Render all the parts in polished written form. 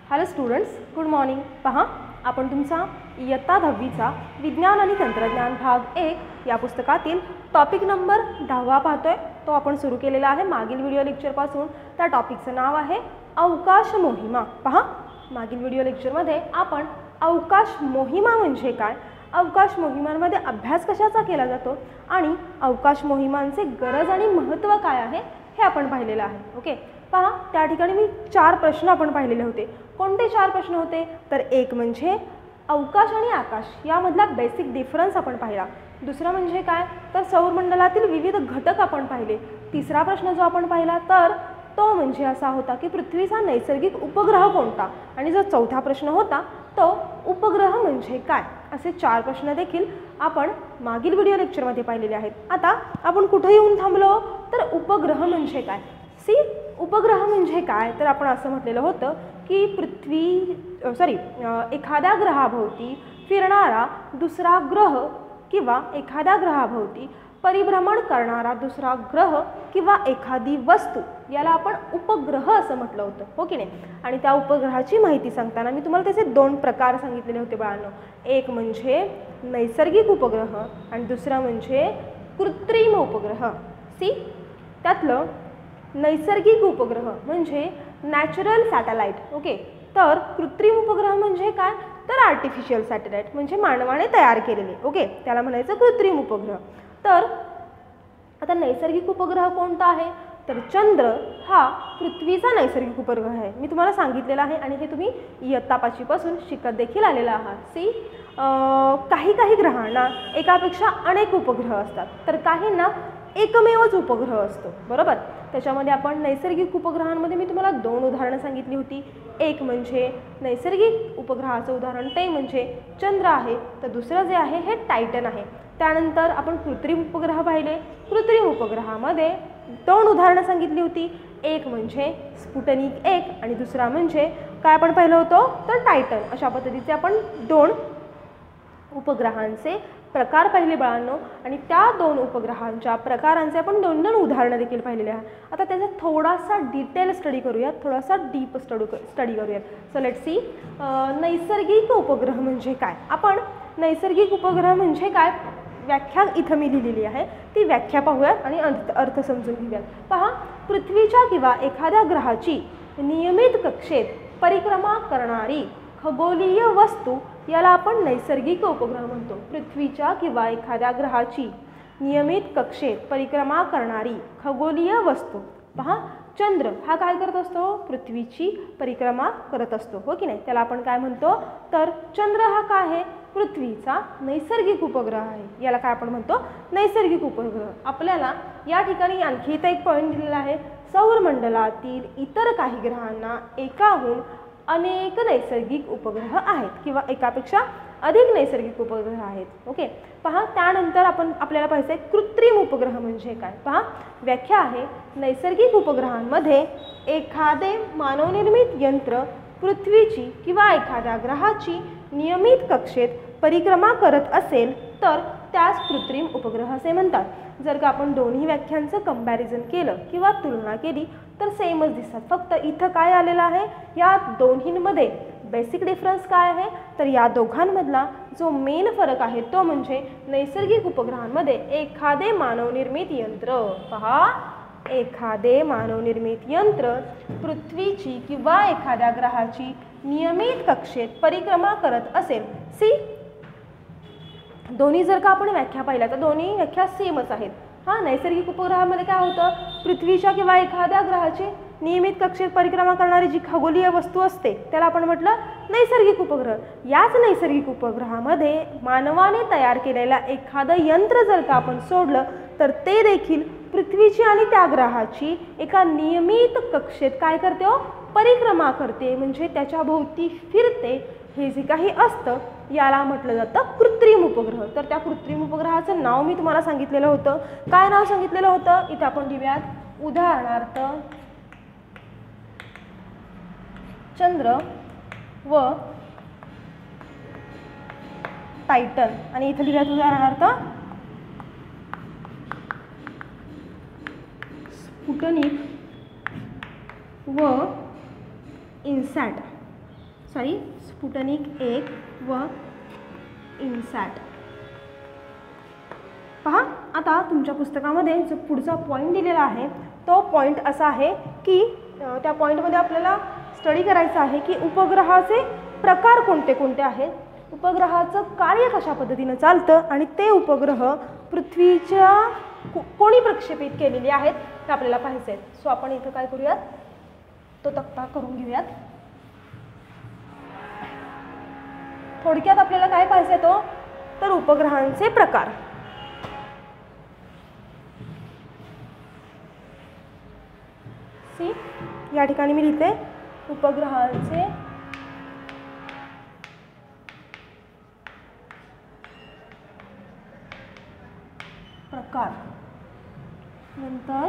Hello students, good morning. पहा, आपण तुमचा इयत्ता 10वीचा विज्ञान आणि तंत्रज्ञान भाग 1 या पुस्तकातील टॉपिक नंबर 10 पाहतोय. तो आपण सुरू केलेला आहे मागील व्हिडिओ लेक्चरपासून. त्या टॉपिकचं नाव आहे अवकाश मोहिमा. पहा, मागील व्हिडिओ लेक्चरमध्ये आपण अवकाश मोहिमा म्हणजे काय, अवकाश मोहिमांमध्ये अभ्यास कशाचा केला जातो आणि अवकाश मोहिमांचे गरज आणि महत्त्व काय आहे हे आपण पाहिलेलं आहे. ओके, पहा, त्या ठिकाणी मी 4 प्रश्न आपण पाहिलेले होते. कोणते 4 प्रश्न होते तर एक म्हणजे अवकाश आणि आकाश यामधला बेसिक डिफरन्स आपण पाहिला. दुसरा म्हणजे काय तर सौरमंडलातील विविध घटक आपण पाहिले. तिसरा प्रश्न जो आपण पाहिला तर तो म्हणजे असा होता की पृथ्वीचा नैसर्गिक उपग्रह कोणता, आणि जो चौथा प्रश्न होता तो उपग्रह म्हणजे काय. असे 4 प्रश्न देखील आपण मागील व्हिडिओ लेक्चरमध्ये पाहिलेले आहेत. आता आपण कुठे येऊन थांबलो तर उपग्रह म्हणजे काय. उपग्रह म्हणजे काय तर आपण असं म्हटलेलं होतं की एखाद्या ग्रहाभोवती फिरणारा दुसरा ग्रह किंवा एखाद्या ग्रहाभोवती परिभ्रमण करणारा दुसरा ग्रह किंवा एखादी वस्तू याला आपण उपग्रह असं म्हटलं होतं, हो की नाही. आणि त्या उपग्रहाची माहिती सांगताना मी तुम्हाला त्याचे 2 प्रकार सांगितलेले होते बाळांनो. एक म्हणजे नैसर्गिक उपग्रह आणि दुसरा म्हणजे कृत्रिम उपग्रह. त्यातलं नैसर्गिक उपग्रह म्हणजे नॅचरल सॅटेलाइट. ओके, तर कृत्रिम उपग्रह म्हणजे काय तर आर्टिफिशियल सॅटेलाइट म्हणजे मानवाने तयार केलेले. ओके, त्याला म्हणायचं कृत्रिम उपग्रह. तर आता नैसर्गिक उपग्रह कोणता आहे तर चंद्र हा पृथ्वीचा नैसर्गिक उपग्रह आहे. मी तुम्हाला सांगितलेलं आहे आणि हे तुम्ही इयत्ता 5वी पासून शिकत देखील आलेला आहात. काही ग्रहांना एकापेक्षा अनेक उपग्रह असतात, तर काहींना एकमेवच उपग्रह असतो, बरोबर. त्याच्यामध्ये आपण नैसर्गिक उपग्रहांमध्ये मी तुम्हाला 2 उदाहरणं सांगितली होती. एक म्हणजे नैसर्गिक उपग्रहाचं उदाहरण ते म्हणजे चंद्र आहे, तर दुसरं जे आहे हे टायटन आहे. त्यानंतर आपण कृत्रिम उपग्रह पाहिले. कृत्रिम उपग्रहामध्ये 2 उदाहरणं सांगितली होती. एक म्हणजे स्पुटनिक 1 आणि दुसरा म्हणजे काय आपण पाहिलं होतं तर टायटन. अशा पद्धतीचे आपण 2 उपग्रहांचे प्रकार पाहिले बाळांनो, आणि त्या 2 उपग्रहांच्या प्रकारांचे आपण 2 उदाहरणं देखील पाहिलेले आहेत. आता त्याचा थोडासा डिटेल स्टडी करूयात, थोडासा डीप स्टडी करूयात. सो लेट्स सी, नैसर्गिक उपग्रह म्हणजे काय. आपण नैसर्गिक उपग्रह म्हणजे काय व्याख्या इथं मी लिहिलेली आहे, ती व्याख्या पाहूयात आणि अर्थ समजून घेऊयात. पहा, पृथ्वीच्या किंवा एखाद्या ग्रहाची नियमित कक्षेत परिक्रमा करणारी खगोलीय वस्तू याला आपण नैसर्गिक उपग्रह म्हणतो. पृथ्वीच्या किंवा एखाद्या ग्रहाची नियमित कक्षेत परिक्रमा करणारी खगोलीय वस्तू. पहा, चंद्र हा काय करत असतो पृथ्वीची परिक्रमा करत असतो, हो की नाही. त्याला आपण काय म्हणतो तर चंद्र हा काय आहे पृथ्वीचा नैसर्गिक उपग्रह आहे. याला काय आपण म्हणतो नैसर्गिक उपग्रह. आपल्याला या ठिकाणी आणखी इथं एक पॉईंट दिलेला आहे, सौरमंडलातील इतर काही ग्रहांना एकाहून अनेक नैसर्गिक उपग्रह आहेत किंवा एकापेक्षा अधिक नैसर्गिक उपग्रह आहेत. ओके, पहा, त्यानंतर आपल्याला पाहिजे कृत्रिम उपग्रह म्हणजे काय. पहा, व्याख्या आहे, नैसर्गिक उपग्रहांमध्ये एखादे मानवनिर्मित यंत्र पृथ्वीची किंवा एखाद्या ग्रहाची नियमित कक्षेत परिक्रमा करत असेल तर त्यास कृत्रिम उपग्रह असे म्हणतात. जर का आपण दोन्ही व्याख्यांचं कंपॅरिझन केलं किंवा तुलना केली तर सेमच दिसतात. फक्त इथं काय आलेलं आहे, या दोन्हींमध्ये बेसिक डिफरन्स काय आहे तर या दोघांमधला जो मेन फरक आहे तो म्हणजे नैसर्गिक उपग्रहांमध्ये एखादे मानवनिर्मित यंत्र, पहा, एखादे मानवनिर्मित यंत्र पृथ्वीची किंवा एखाद्या ग्रहाची नियमित कक्षेत परिक्रमा करत असेल. दोन्ही जर का आपण व्याख्या पाहिल्या तर दोन्ही व्याख्या सेमच आहेत. नैसर्गिक उपग्रहामध्ये काय होतं, पृथ्वीच्या किंवा एखाद्या ग्रहाची नियमित कक्षेत परिक्रमा करणारी जी खगोलीय वस्तू असते त्याला आपण म्हटलं नैसर्गिक उपग्रह. याच नैसर्गिक उपग्रहामध्ये मानवाने तयार केलेलं एखादं यंत्र जर का आपण सोडलं तर ते देखील पृथ्वीची आणि त्या ग्रहाची एका नियमित कक्षेत काय करते परिक्रमा करते, म्हणजे त्याच्या भोवती फिरते. हे जे काही असतं याला म्हटलं जातं कृत्रिम उपग्रह. तर त्या कृत्रिम उपग्रहाचं नाव मी तुम्हाला सांगितलेलं होतं. काय नाव सांगितलेलं होतं इथं आपण लिहूयात, उदाहरणार्थ चंद्र व टायटन, आणि इथं लिहूयात उदाहरणार्थ स्पुटनिक व इन्सॅट. स्पुटनिक 1 व इनसॅट. पहा आता तुमच्या पुस्तकामध्ये जो पुढचा पॉईंट दिलेला आहे तो पॉईंट असा आहे की त्या पॉईंटमध्ये आपल्याला स्टडी करायचं आहे की उपग्रहाचे प्रकार कोणते कोणते आहेत, उपग्रहाचं कार्य कशा पद्धतीनं चालतं आणि ते उपग्रह पृथ्वीच्या कोणी प्रक्षेपित केलेले आहेत हे आपल्याला पाहायचे आहेत. सो आपण इथं काय करूयात, तो तक्ता करून घेऊयात. थोडक्यात आपल्याला काय पाहिजे तो तर उपग्रहांचे प्रकार. सी या ठिकाणी मी लिहिते उपग्रहांचे प्रकार, नंतर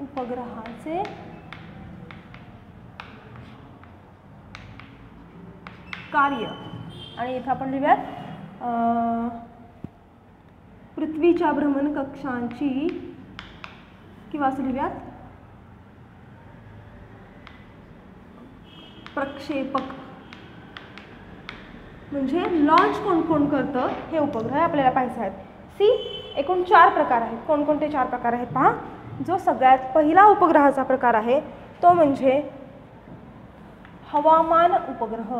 उपग्रहाचे कार्य आणि इथं आपण लिहूयात पृथ्वीच्या भ्रमण कक्षांची किंवा असं लिहूयात प्रक्षेपक, म्हणजे लॉन्च कोण कोण करतं हे उपग्रह आपल्याला पाहायचे आहेत. सी एकूण 4 प्रकार आहेत. कोणकोणते 4 प्रकार आहेत पहा. जो सगळ्यात पहिला उपग्रहाचा प्रकार आहे तो म्हणजे हवामान उपग्रह,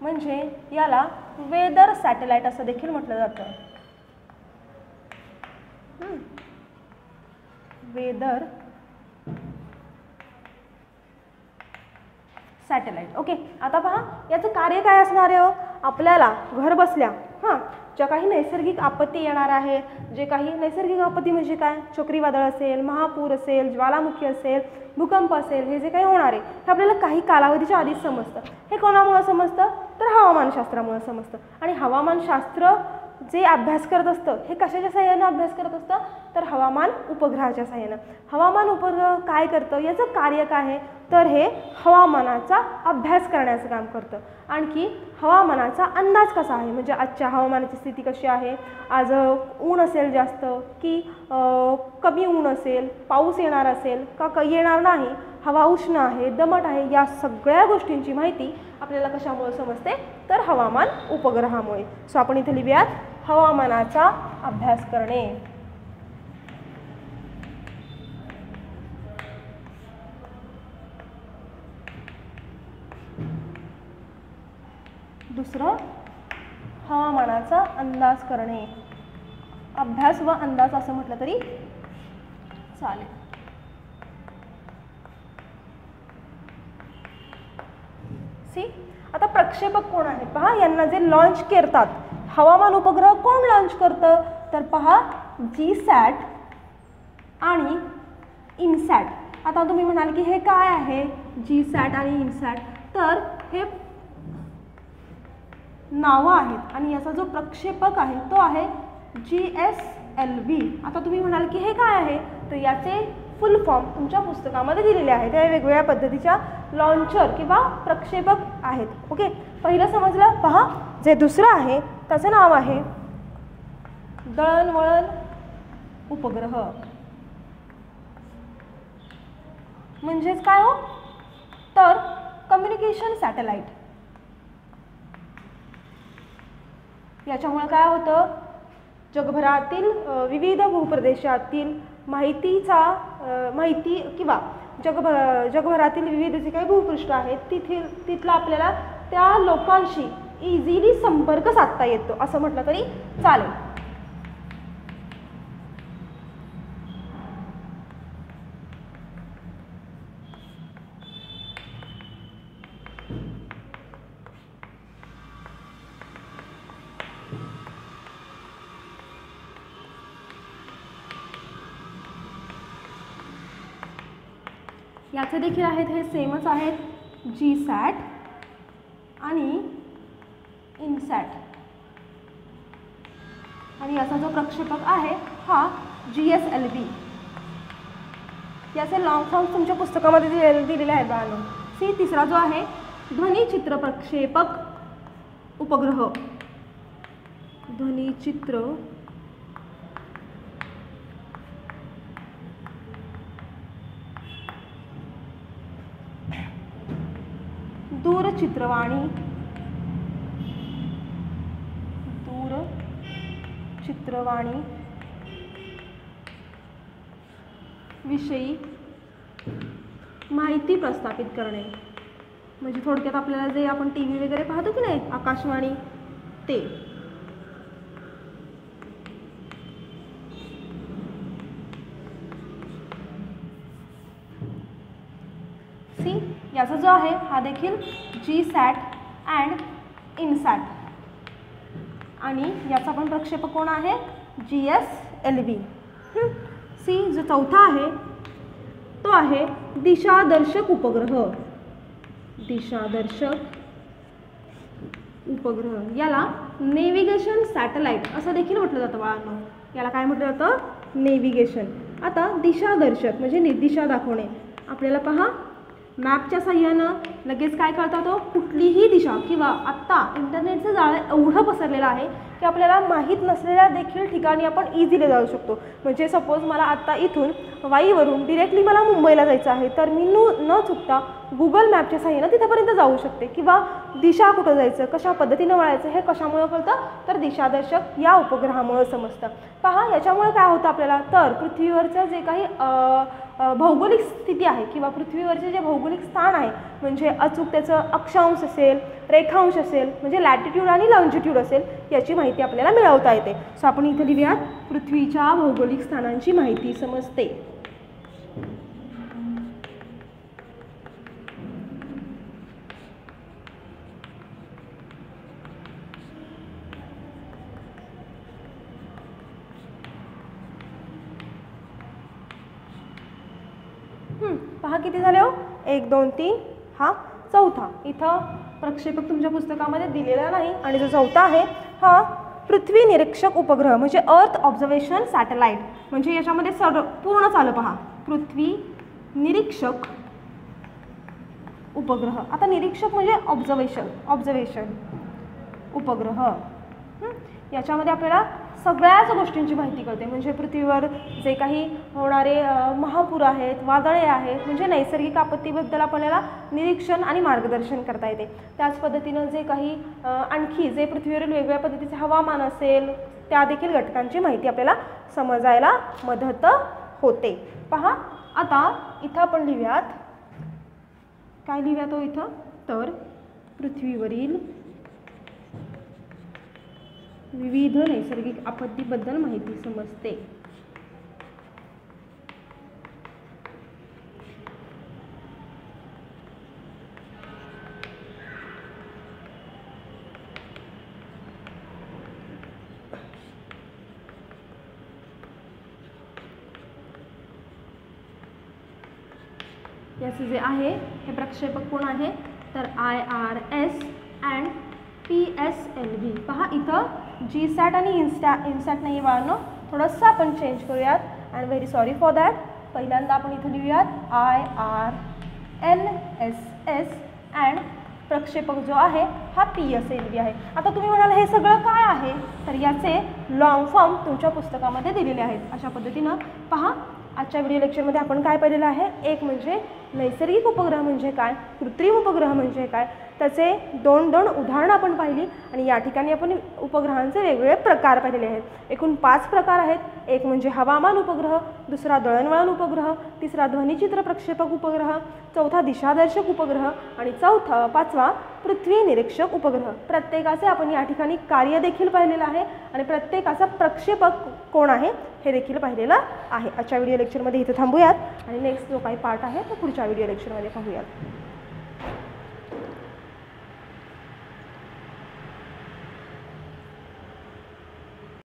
म्हणजे याला वेदर सॅटेलाइट असं देखील म्हटलं जातं. Weather satellite. ओके, आता पहा याचं कार्य काय असणार आहे. आपल्याला घर बसल्या ज्या काही नैसर्गिक आपत्ती येणार आहे, जे काही नैसर्गिक आपत्ती म्हणजे काय, चक्रीवादळ असेल, महापूर असेल, ज्वालामुखी असेल, भूकंप असेल, हे जे काही होणार आहे हे आपल्याला काही कालावधीच्या आधीच समजतं. हे कोणामुळे समजतं तर हवामानशास्त्रामुळे समजतं. आणि हवामानशास्त्र जे अभ्यास करत असतं हे कशाच्या साहाय्यानं अभ्यास करत असतं तर हवामान उपग्रहाच्या साहाय्यानं. हवामान उपग्रह काय करतं, याचं कार्य काय आहे तर हे हवामानाचा अभ्यास करण्याचं काम करतं. आणखी हवामानाचा अंदाज कसा आहे, म्हणजे आजच्या हवामानाची स्थिती कशी आहे, आज ऊन असेल जास्त की कमी ऊन असेल, पाऊस येणार असेल का येणार नाही, हवा उष्ण आहे, दमट आहे, या सगळ्या गोष्टींची माहिती आपल्याला कशामुळे समजते तर हवामान उपग्रहामुळे. सो आपण इथे लिहूयात हवामानाचा अभ्यास करणे. दुसरं हवामानाचा अंदाज करणे. अभ्यास व अंदाज असं म्हटलं तरी चालेल. सी आता प्रक्षेपक कोण आहेत पहा. यांना जे लॉन्च करतात, हवामान उपग्रह कोण लॉन्च करतं तर पहा जीसॅट आणि इनसॅट. आता तुम्ही म्हणाल की हे काय आहे जीसॅट आणि इनसॅट, तर हे नावं आहेत आणि याचा जो प्रक्षेपक आहे तो आहे GSLV. आता तुम्ही म्हणाल की हे काय आहे तर याचे फुल फॉर्म तुमच्या पुस्तकामध्ये दिलेले आहेत. त्या वेगवेगळ्या पद्धतीच्या लॉन्चर किंवा प्रक्षेपक आहेत. ओके, पहिलं समजलं. पहा जे दुसरं आहे त्याचं नाव आहे दळणवळण उपग्रह. म्हणजेच काय हो तर कम्युनिकेशन सॅटेलाइट. याच्यामुळे काय होतं जगभरातील विविध भूप्रदेशातील माहिती किंवा जगभरातील विविध जे काही भूपृष्ठ आहेत तिथला आपल्याला त्या लोकांशी इझिली संपर्क साधता येतो असं म्हटलं तरी चालेल. याचे देखील आहेत हे सेमच आहेत जीसॅट आणि इनसॅट. आणि याचा जो प्रक्षेपक आहे हा GSLV. याचे लॉंग फॉर्म तुमच्या पुस्तकामध्ये दिलेले आहेत बाळांनो. सी तिसरा जो आहे ध्वनिचित्र प्रक्षेपक उपग्रह. ध्वनिचित्र दूरचित्रवाणी विषयी माहिती प्रस्थापित करणे, म्हणजे थोडक्यात आपल्याला जे आपण टीव्ही वगैरे पाहतो की नाही, आकाशवाणी, ते. सी याचा जो आहे हा देखील GSAT अँड INSAT, आणि याचा पण प्रक्षेपक कोण आहे, GSLV. सी जो चौथा आहे तो आहे दिशादर्शक उपग्रह. याला नेव्हिगेशन सॅटेलाइट असं देखील म्हटलं जातं बाळांनो. याला काय म्हटलं जातं, नेव्हिगेशन. आता दिशादर्शक म्हणजे दिशा दाखवणे. आपल्याला पहा मॅपच्या साह्यानं लगेच काय करता तो, कुठलीही दिशा, किंवा आत्ता इंटरनेटचं जाळं एवढं पसरलेलं आहे की आपल्याला माहीत नसलेल्या देखील ठिकाणी आपण इझिली जाऊ शकतो. म्हणजे सपोज मला आत्ता इथून वाईवरून डिरेक्टली मला मुंबईला जायचं आहे, तर मी न चुकता गुगल मॅपच्या साह्यानं तिथेपर्यंत जाऊ शकते. किंवा दिशा कुठं जायचं, कशा पद्धतीनं वळायचं हे कशामुळं कळतं, तर दिशादर्शक या उपग्रहामुळं समजतं. पहा याच्यामुळे काय होतं आपल्याला, तर पृथ्वीवरचं जे काही भौगोलिक स्थिती आहे किंवा पृथ्वीवरचे जे भौगोलिक स्थान आहे, म्हणजे अचूक त्याचं अक्षांश असेल, रेखांश असेल, म्हणजे लॅटिट्यूड आणि लॉन्जिट्यूड असेल, याची माहिती आपल्याला मिळवता येते. सो आपण इथे लिहूयात, पृथ्वीच्या भौगोलिक स्थानांची माहिती समजते. पहा किती झाले हो, 1 2 3, हा चौथा. इथं प्रक्षेपक तुमच्या पुस्तकामध्ये दिलेला नाही, आणि जो चौथा आहे हा पृथ्वी निरीक्षक उपग्रह म्हणजे अर्थ ऑब्झर्वेशन सॅटेलाइट. म्हणजे याच्यामध्ये पूर्ण चालू पहा, पृथ्वी निरीक्षक उपग्रह. आता निरीक्षक म्हणजे ऑब्झर्वेशन उपग्रह. याच्यामध्ये आपल्याला सगळ्याच गोष्टींची माहिती कळते. म्हणजे पृथ्वीवर जे काही होणारे महापूर आहेत, वादळे आहेत, म्हणजे नैसर्गिक आपत्तीबद्दल आपल्याला निरीक्षण आणि मार्गदर्शन करता येते. त्याच पद्धतीनं जे काही आणखी जे पृथ्वीवरील वेगवेगळ्या पद्धतीचे हवामान असेल, त्या देखील घटकांची माहिती आपल्याला समजायला मदत होते. पहा आता इथं आपण लिहूयात, काय लिहूयात तो इथं, तर पृथ्वीवरील विविध नैसर्गिक आपत्तीबद्दल माहिती समजते. याचे जे आहे हे प्रक्षेपक कोण आहे, तर IRS अँड PSLV. पहा इथं GSAT आणि INSAT नाही बाळांनो, थोडंसं आपण चेंज करूयात. I am very sorry for that. पहिल्यांदा आपण इथं लिहूयात IRNSS अँड प्रक्षेपक जो आहे हा PSLV आहे. आता तुम्ही म्हणाल हे सगळं काय आहे, तर याचे लॉंग फॉर्म तुमच्या पुस्तकामध्ये दिलेले आहेत. अशा पद्धतीनं पहा आजच्या व्हिडिओ लेक्चरमध्ये आपण काय पाहिलेलं आहे, एक म्हणजे नैसर्गिक उपग्रह म्हणजे काय, कृत्रिम उपग्रह म्हणजे काय, त्याचे दोन उदाहरणं आपण पाहिली. आणि या ठिकाणी आपण उपग्रहांचे वेगवेगळे प्रकार पाहिलेले आहेत. एकूण 5 प्रकार आहेत. एक म्हणजे हवामान उपग्रह, दुसरा दळणवळण उपग्रह, तिसरा ध्वनिचित्र प्रक्षेपक उपग्रह, चौथा दिशादर्शक उपग्रह आणि पाचवा पृथ्वी निरीक्षक उपग्रह. प्रत्येकाचे आपण या ठिकाणी कार्य देखील पाहिलेलं आहे आणि प्रत्येकाचा प्रक्षेपक कोण आहे हे देखील पाहिलेलं आहे. आजच्या व्हिडिओ लेक्चरमध्ये इथे थांबूयात आणि नेक्स्ट जो काही पार्ट आहे तो पुढच्या व्हिडिओ लेक्चरमध्ये पाहूयात.